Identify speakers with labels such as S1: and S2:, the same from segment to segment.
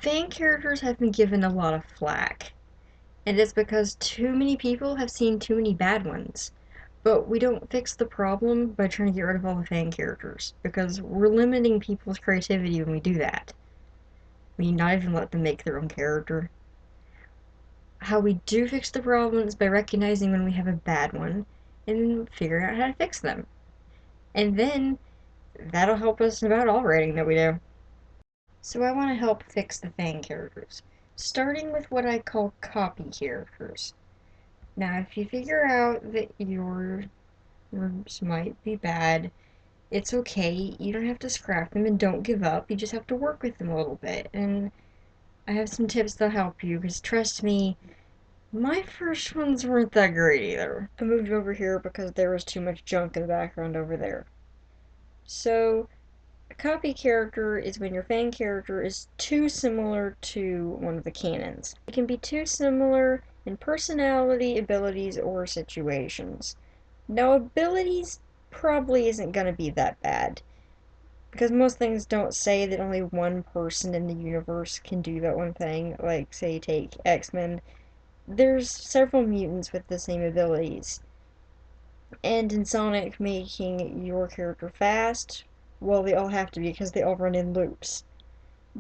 S1: Fan characters have been given a lot of flack, and it's because too many people have seen too many bad ones. But we don't fix the problem by trying to get rid of all the fan characters, because we're limiting people's creativity when we do that. We not even let them make their own character. How we do fix the problem is by recognizing when we have a bad one, and then figuring out how to fix them. And then that'll help us about all writing that we do. So I want to help fix the fan characters, starting with what I call copy characters. Now, if you figure out that yours might be bad, it's okay. You don't have to scrap them and don't give up. You just have to work with them a little bit. And I have some tips that'll help you, because trust me, my first ones weren't that great either. I moved over here because there was too much junk in the background over there. So, a copy character is when your fan character is too similar to one of the canons. It can be too similar in personality, abilities, or situations. Now, abilities probably isn't going to be that bad, because most things don't say that only one person in the universe can do that one thing. Like, say, take X-Men. There's several mutants with the same abilities. And in Sonic, making your character fast, well, they all have to be because they all run in loops.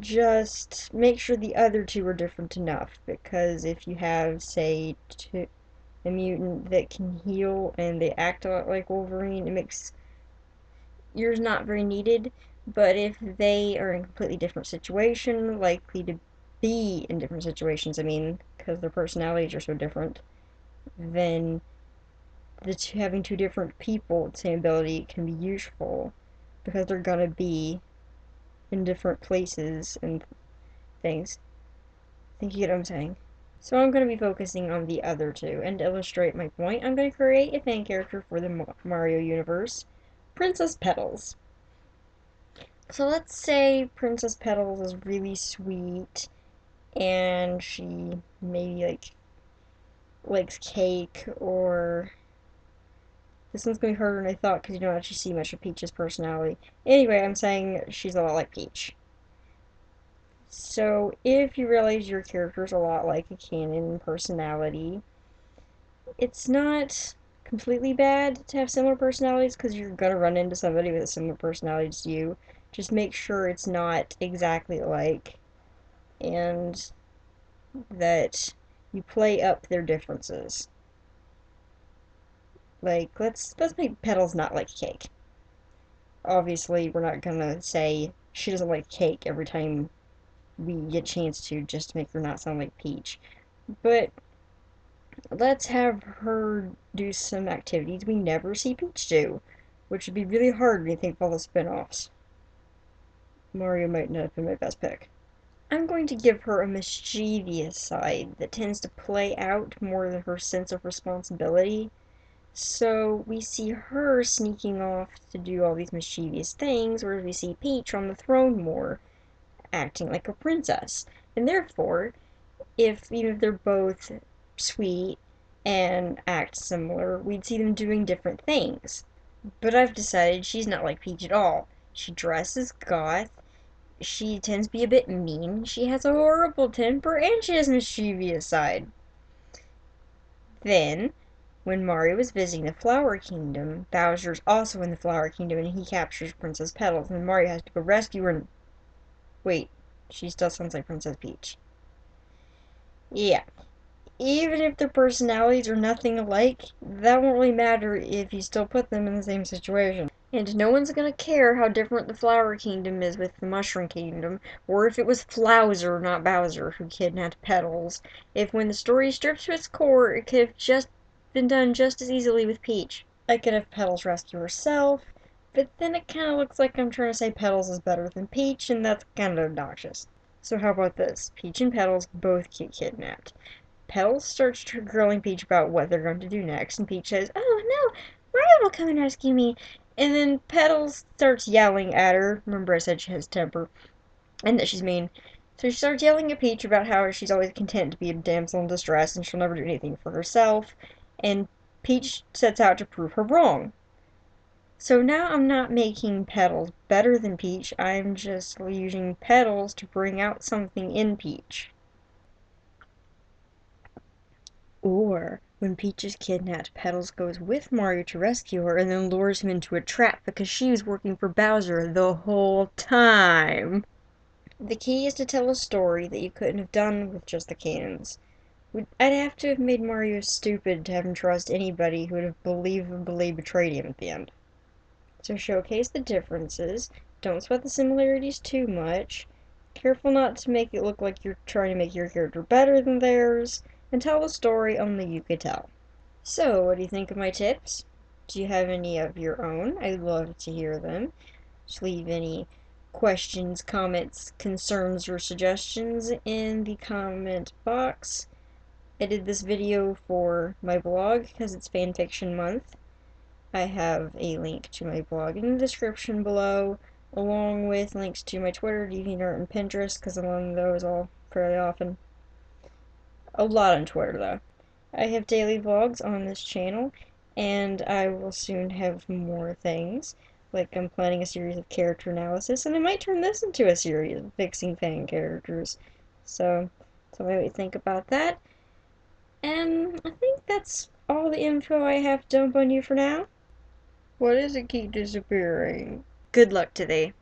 S1: Just make sure the other two are different enough, because if you have, say, a mutant that can heal and they act a lot like Wolverine, it makes yours not very needed. But if they are in a completely different situation, likely to be in different situations, I mean, because their personalities are so different, then having two different people with the same ability can be useful, because they're gonna be in different places and things. I think you get what I'm saying. So I'm going to be focusing on the other two, and to illustrate my point, I'm going to create a fan character for the Mario universe, Princess Petals. So let's say Princess Petals is really sweet, and she maybe likes cake, or this one's gonna be harder than I thought because you don't actually see much of Peach's personality. Anyway, I'm saying she's a lot like Peach. So if you realize your character's a lot like a canon personality, it's not completely bad to have similar personalities, because you're gonna run into somebody with a similar personality to you. Just make sure it's not exactly alike, and that you play up their differences. Like, let's make Petals not like cake. Obviously, we're not gonna say she doesn't like cake every time we get a chance to, just to make her not sound like Peach. But let's have her do some activities we never see Peach do, which would be really hard when you think of all the spin-offs. Mario might not have been my best pick. I'm going to give her a mischievous side that tends to play out more than her sense of responsibility. So we see her sneaking off to do all these mischievous things, whereas we see Peach on the throne more, acting like a princess. And therefore, even if they're both sweet and act similar, we'd see them doing different things. But I've decided she's not like Peach at all. She dresses goth, she tends to be a bit mean, she has a horrible temper, and she has a mischievous side. Then, when Mario is visiting the Flower Kingdom, Bowser's also in the Flower Kingdom, and he captures Princess Petals, and Mario has to go rescue her and... Wait, she still sounds like Princess Peach. Yeah, even if their personalities are nothing alike, that won't really matter if you still put them in the same situation. And no one's gonna care how different the Flower Kingdom is with the Mushroom Kingdom, or if it was Flowser, not Bowser, who kidnapped Petals. If when the story strips to its core, it could have just been done just as easily with Peach. I could have Petals rescue herself, but then it kind of looks like I'm trying to say Petals is better than Peach, and that's kind of obnoxious. So how about this? Peach and Petals both get kidnapped. Petals starts grilling Peach about what they're going to do next, and Peach says, "Oh no, Mario will come and rescue me." And then Petals starts yelling at her. Remember, I said she has temper and that she's mean. So she starts yelling at Peach about how she's always content to be a damsel in distress and she'll never do anything for herself. And Peach sets out to prove her wrong. So now I'm not making Petals better than Peach, I'm just using Petals to bring out something in Peach. Or, when Peach is kidnapped, Petals goes with Mario to rescue her and then lures him into a trap because she was working for Bowser the whole time. The key is to tell a story that you couldn't have done with just the canons. I'd have to have made Mario stupid to have him trust anybody who would have believably betrayed him at the end. So showcase the differences, don't sweat the similarities too much, careful not to make it look like you're trying to make your character better than theirs, and tell a story only you could tell. So, what do you think of my tips? Do you have any of your own? I'd love to hear them. Just leave any questions, comments, concerns, or suggestions in the comment box. I did this video for my blog because it's fanfiction month. I have a link to my blog in the description below, along with links to my Twitter, DeviantArt, and Pinterest, because I'm on those all fairly often. A lot on Twitter, though. I have daily vlogs on this channel, and I will soon have more things. Like, I'm planning a series of character analysis, and I might turn this into a series of fixing fan characters. So, tell me what you think about that. And I think that's all the info I have to dump on you for now. What does it keep disappearing? Good luck today.